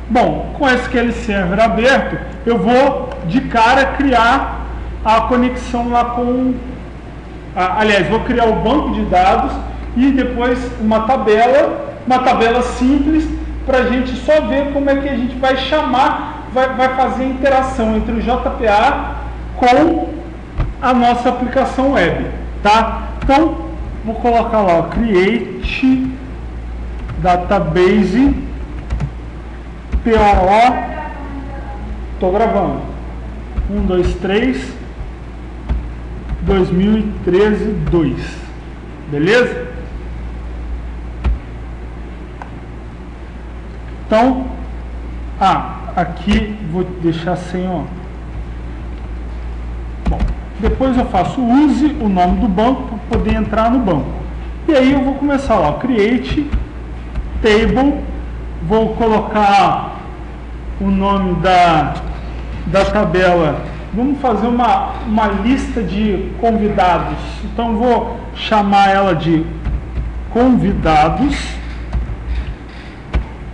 Bom, com SQL Server aberto, eu vou de cara criar a conexão lá com... aliás, vou criar o banco de dados e depois uma tabela simples, para a gente só ver como é que a gente vai chamar, vai fazer a interação entre o JPA com a nossa aplicação web, tá? Então, vou colocar lá, ó, create database POO, estou gravando, 1, 2, 3, 2013, 2, beleza? Então, aqui vou deixar sem, ó. Bom, depois eu faço use o nome do banco para poder entrar no banco. E aí eu vou começar lá, create table, vou colocar o nome da tabela. Vamos fazer uma lista de convidados. Então vou chamar ela de convidados.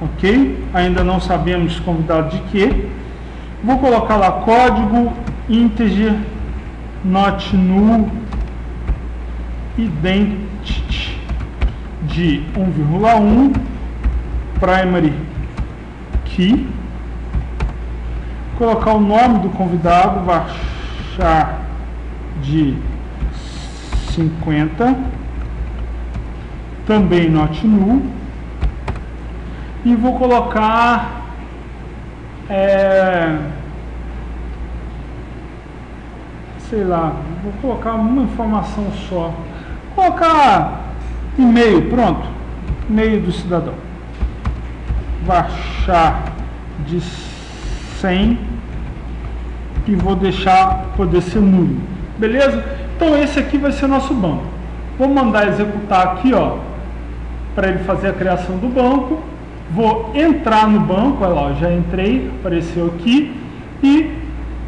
Ok? Ainda não sabemos convidado de quê. Vou colocar lá código integer not null identity de 1,1 primary key. Colocar o nome do convidado, varchar de 50, também not null. E vou colocar sei lá, vou colocar uma informação só. Vou colocar e-mail, pronto, e-mail do cidadão. Varchar de 100 e vou deixar poder ser nulo, beleza? Então esse aqui vai ser o nosso banco. Vou mandar executar aqui, ó, para ele fazer a criação do banco. Vou entrar no banco, olha lá, já entrei, apareceu aqui, e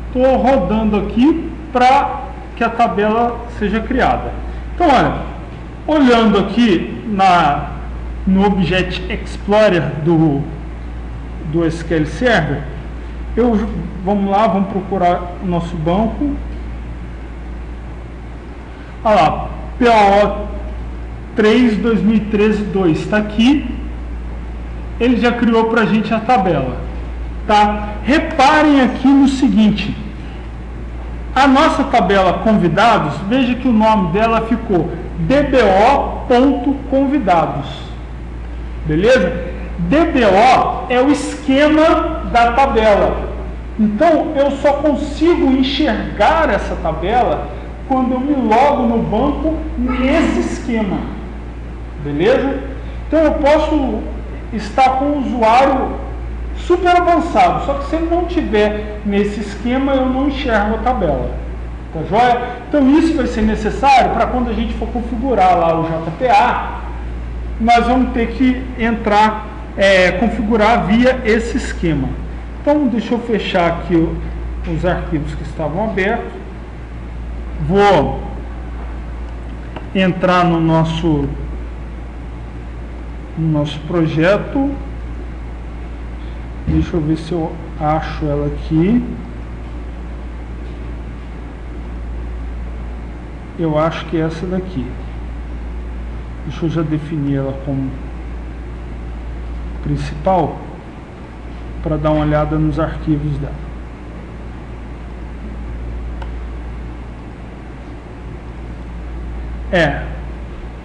estou rodando aqui para que a tabela seja criada. Então, olha, olhando aqui no Object Explorer do SQL Server, vamos lá, vamos procurar o nosso banco. Olha lá, POO 3 2013 2 está aqui. Ele já criou para a gente a tabela, tá? Reparem aqui no seguinte, a nossa tabela convidados, veja que o nome dela ficou dbo.convidados, beleza? DBO é o esquema da tabela, então eu só consigo enxergar essa tabela quando eu me logo no banco nesse esquema, beleza? Então eu posso está com o usuário super avançado, só que se ele não tiver nesse esquema, eu não enxergo a tabela, tá joia? Então isso vai ser necessário para quando a gente for configurar lá o JPA, nós vamos ter que entrar, configurar via esse esquema. Então deixa eu fechar aqui os arquivos que estavam abertos, vou entrar no nosso projeto. Deixa eu ver se eu acho ela aqui. Eu acho que é essa daqui. Deixa eu já definir ela como principal para dar uma olhada nos arquivos dela.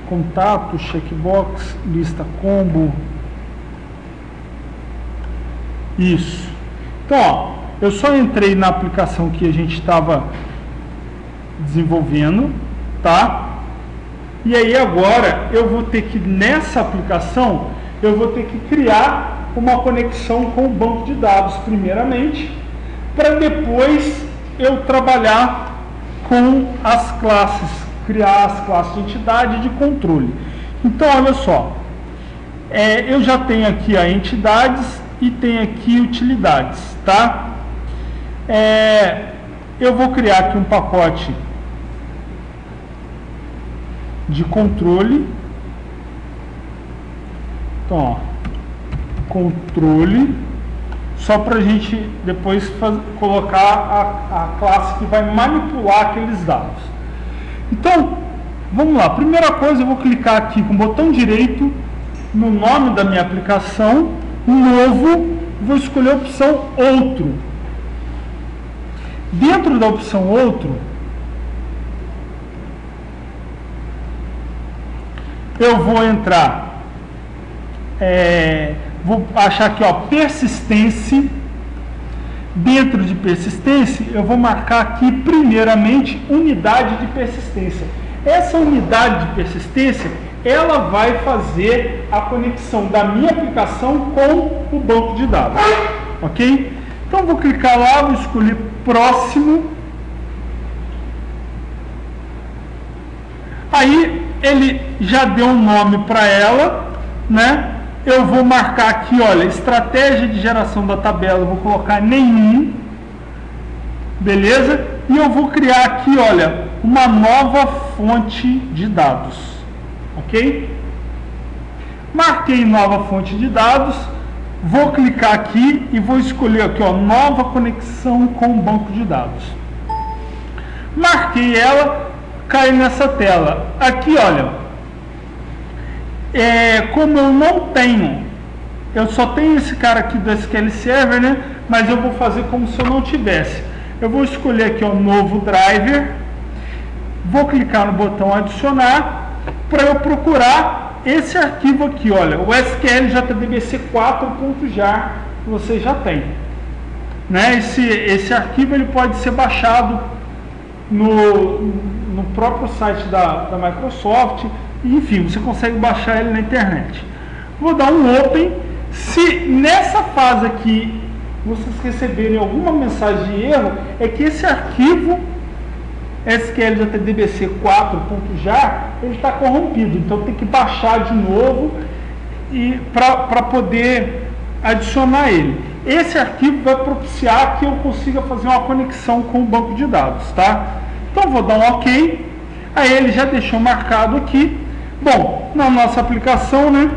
Contato, checkbox, lista combo. Isso. Então, ó, eu só entrei na aplicação que a gente estava desenvolvendo, tá? E aí agora eu vou ter que, nessa aplicação, eu vou ter que criar uma conexão com o banco de dados primeiramente, para depois eu trabalhar com as classes, criar as classes de entidade e de controle. Então, olha só, eu já tenho aqui a entidades e tenho aqui utilidades, tá? Eu vou criar aqui um pacote de controle. Então, ó, controle, só para a gente depois colocar a classe que vai manipular aqueles dados. Então, vamos lá. Primeira coisa, eu vou clicar aqui com o botão direito no nome da minha aplicação, novo, vou escolher a opção outro. Dentro da opção outro, eu vou entrar, vou achar aqui, ó, persistência. Dentro de persistência, eu vou marcar aqui, primeiramente, unidade de persistência. Essa unidade de persistência, ela vai fazer a conexão da minha aplicação com o banco de dados, ok? Então, vou clicar lá, vou escolher próximo. Aí, ele já deu um nome para ela, né? Eu vou marcar aqui, olha, estratégia de geração da tabela, eu vou colocar nenhum, beleza? E eu vou criar aqui, olha, uma nova fonte de dados, ok? Marquei nova fonte de dados, vou clicar aqui e vou escolher aqui, ó, nova conexão com o banco de dados. Marquei ela, cai nessa tela. Aqui, olha, como eu não tenho, eu só tenho esse cara aqui do SQL Server, né? Mas eu vou fazer como se eu não tivesse. Eu vou escolher aqui, ó, novo driver, vou clicar no botão adicionar para eu procurar esse arquivo aqui, olha, o SQL JDBC 4.jar, que você já tem, né? Esse arquivo ele pode ser baixado no próprio site da Microsoft. Enfim, você consegue baixar ele na internet. Vou dar um Open. Se nessa fase aqui vocês receberem alguma mensagem de erro, é que esse arquivo SQL.jdbc 4.jar ele está corrompido. Então tem que baixar de novo para poder adicionar ele. Esse arquivo vai propiciar que eu consiga fazer uma conexão com o banco de dados, tá? Então vou dar um OK. Aí ele já deixou marcado aqui. Bom, na nossa aplicação, né,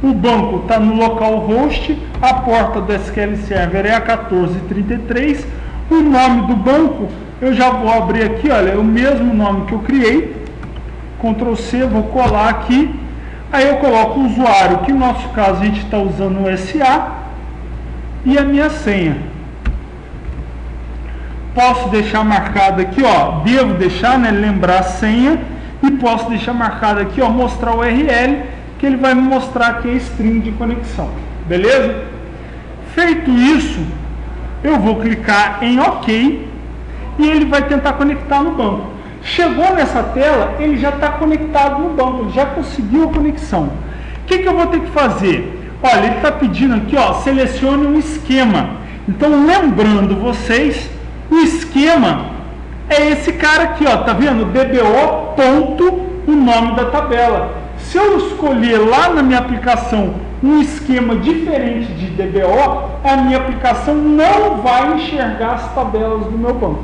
o banco está no localhost, a porta do SQL Server é a 1433, o nome do banco, eu já vou abrir aqui, olha, é o mesmo nome que eu criei, Ctrl C, vou colar aqui, aí eu coloco o usuário, que no nosso caso a gente está usando o SA, e a minha senha. Posso deixar marcado aqui, ó, devo deixar, né, lembrar a senha, e posso deixar marcado aqui, ó, mostrar o URL, que ele vai me mostrar aqui a string de conexão, beleza? Feito isso, eu vou clicar em OK e ele vai tentar conectar no banco. Chegou nessa tela, ele já está conectado no banco, ele já conseguiu a conexão. O que eu vou ter que fazer? Olha, ele está pedindo aqui, ó, selecione um esquema. Então, lembrando vocês, o esquema é esse cara aqui, ó, tá vendo? DBO ponto, o nome da tabela. Se eu escolher lá na minha aplicação um esquema diferente de DBO, a minha aplicação não vai enxergar as tabelas do meu banco.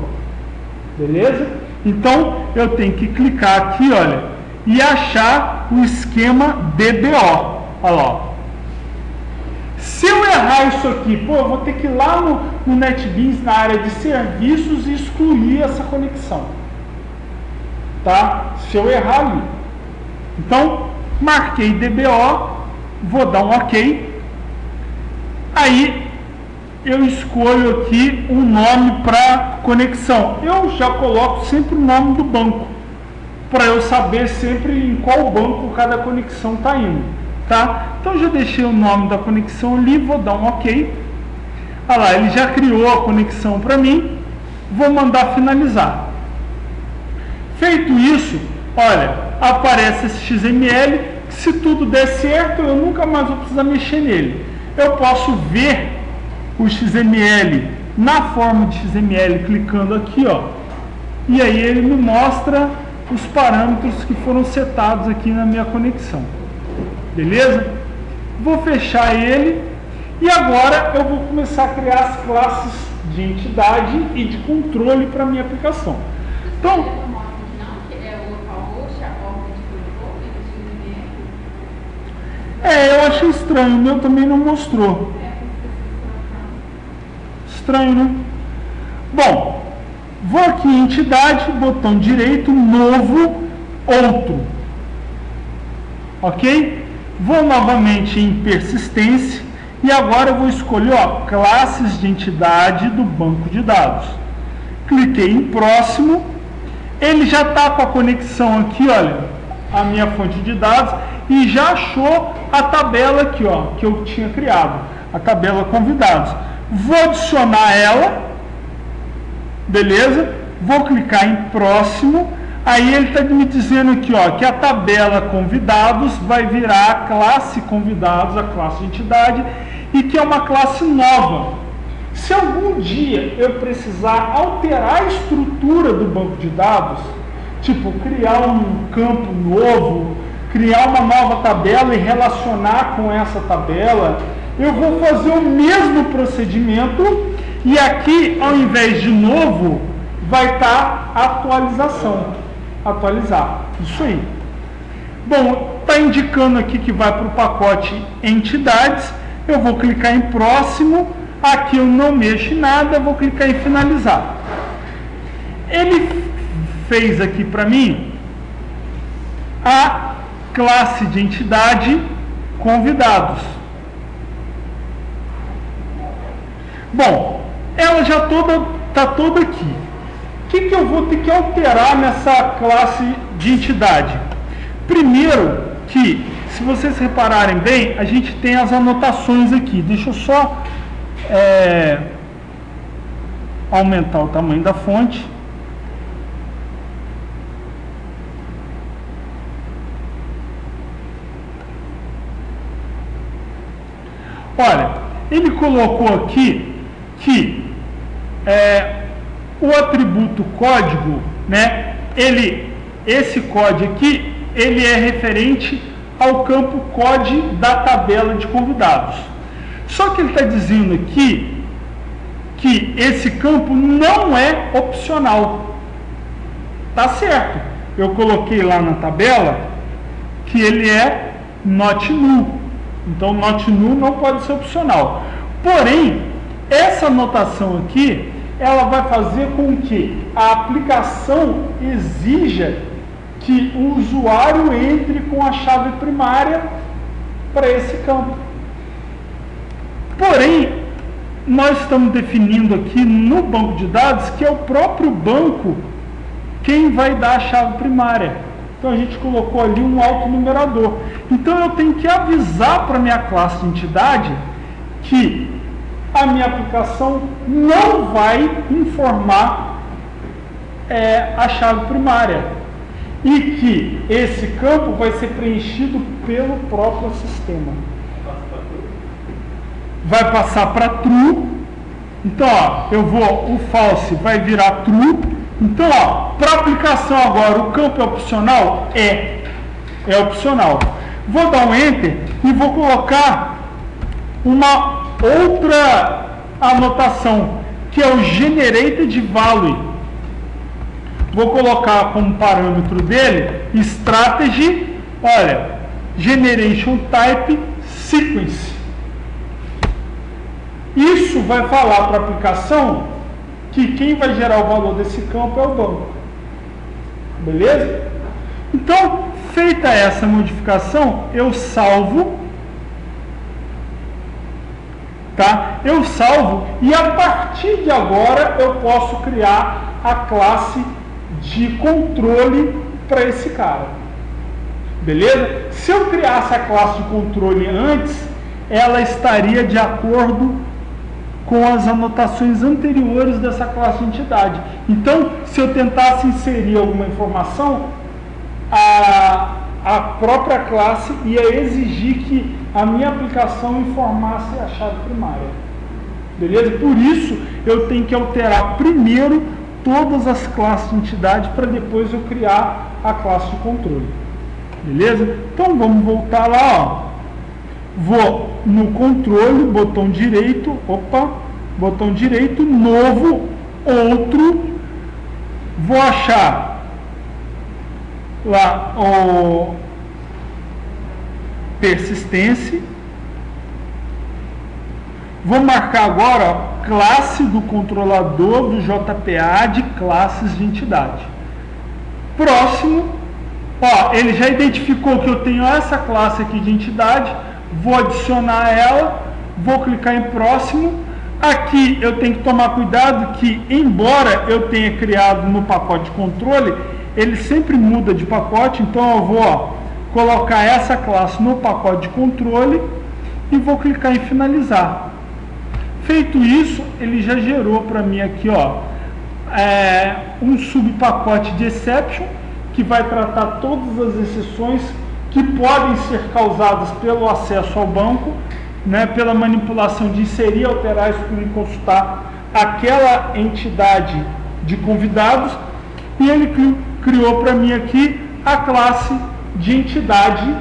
Beleza? Então, eu tenho que clicar aqui, olha, e achar o esquema DBO. Olha lá. Se eu errar isso aqui, pô, eu vou ter que ir lá no NetBeans, na área de serviços, e excluir essa conexão. Tá? Se eu errar ali. Então, marquei DBO, vou dar um OK. Aí, eu escolho aqui um nome para conexão. Eu já coloco sempre o nome do banco, para eu saber sempre em qual banco cada conexão está indo. Tá? Então, já deixei o nome da conexão ali, vou dar um OK. Olha lá, ele já criou a conexão para mim. Vou mandar finalizar. Feito isso, olha, aparece esse XML, que se tudo der certo, eu nunca mais vou precisar mexer nele. Eu posso ver o XML na forma de XML, clicando aqui, ó, e aí ele me mostra os parâmetros que foram setados aqui na minha conexão. Beleza? Vou fechar ele e agora eu vou começar a criar as classes de entidade e de controle para a minha aplicação. Então, Eu achei estranho, o meu também não mostrou. Estranho, né? Bom, vou aqui em entidade, botão direito, novo, outro. Ok? Vou novamente em persistência e agora eu vou escolher, ó, classes de entidade do banco de dados. Cliquei em próximo, ele já está com a conexão aqui, olha, a minha fonte de dados e já achou a tabela aqui, ó, que eu tinha criado, a tabela convidados. Vou adicionar ela, beleza? Vou clicar em próximo. Aí ele está me dizendo aqui, ó, que a tabela convidados vai virar a classe convidados, a classe de entidade, e que é uma classe nova. Se algum dia eu precisar alterar a estrutura do banco de dados, tipo criar um campo novo, criar uma nova tabela e relacionar com essa tabela, eu vou fazer o mesmo procedimento e aqui, ao invés de novo, vai estar atualização. Atualizar. Isso aí. Bom, está indicando aqui que vai para o pacote entidades. Eu vou clicar em próximo. Aqui eu não mexo em nada, vou clicar em finalizar. Ele fez aqui para mim a classe de entidade convidados. Bom, ela já está toda aqui. O que eu vou ter que alterar nessa classe de entidade? Primeiro que, se vocês repararem bem, a gente tem as anotações aqui. Deixa eu só aumentar o tamanho da fonte. Olha, ele colocou aqui que o atributo código, né, esse código aqui, ele é referente ao campo COD da tabela de convidados. Só que ele está dizendo aqui que esse campo não é opcional. Tá certo. Eu coloquei lá na tabela que ele é not null. Então, not null não pode ser opcional. Porém, essa anotação aqui, ela vai fazer com que a aplicação exija que o usuário entre com a chave primária para esse campo. Porém, nós estamos definindo aqui no banco de dados que é o próprio banco quem vai dar a chave primária. Então a gente colocou ali um autonumerador. Então eu tenho que avisar para a minha classe de entidade que a minha aplicação não vai informar a chave primária e que esse campo vai ser preenchido pelo próprio sistema. Vai passar para true. Então, ó, o false vai virar true. Então, ó, para aplicação agora, o campo é opcional? É opcional. Vou dar um enter e vou colocar uma outra anotação, que é o generated value. Vou colocar como parâmetro dele strategy, olha, generation type sequence. Isso vai falar para a aplicação que quem vai gerar o valor desse campo é o banco. Beleza? Então, feita essa modificação, eu salvo. Tá? Eu salvo e a partir de agora eu posso criar a classe de controle para esse cara. Beleza? Se eu criasse a classe de controle antes, ela estaria de acordo com as anotações anteriores dessa classe de entidade. Então, se eu tentasse inserir alguma informação, a própria classe ia exigir que a minha aplicação informasse a chave primária. Beleza? Por isso, eu tenho que alterar primeiro todas as classes de entidade para depois eu criar a classe de controle. Beleza? Então, vamos voltar lá, ó. Vou no controle, botão direito, botão direito, novo, outro, vou achar lá persistência. Vou marcar agora, ó, classe do controlador do JPA de classes de entidade. Próximo, ó, ele já identificou que eu tenho essa classe aqui de entidade, vou adicionar ela, vou clicar em próximo. Aqui eu tenho que tomar cuidado que, embora eu tenha criado no pacote de controle, ele sempre muda de pacote, então eu vou, ó, colocar essa classe no pacote de controle e vou clicar em finalizar. Feito isso, ele já gerou para mim aqui, ó, um subpacote de exception, que vai tratar todas as exceções que podem ser causadas pelo acesso ao banco, né, pela manipulação de inserir, alterar, excluir, consultar aquela entidade de convidados, e ele criou para mim aqui a classe de entidade,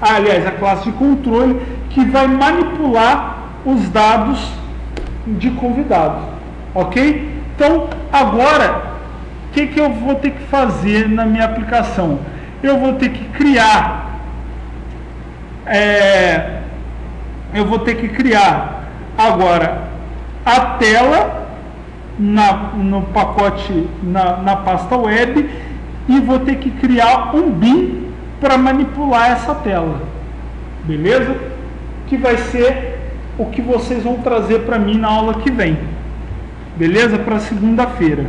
aliás, a classe de controle, que vai manipular os dados de convidados, ok? Então, agora, o que eu vou ter que fazer na minha aplicação? Eu vou ter que criar agora a tela no pacote, na pasta web, e vou ter que criar um bin para manipular essa tela, beleza? Que vai ser o que vocês vão trazer para mim na aula que vem, beleza? Para segunda-feira.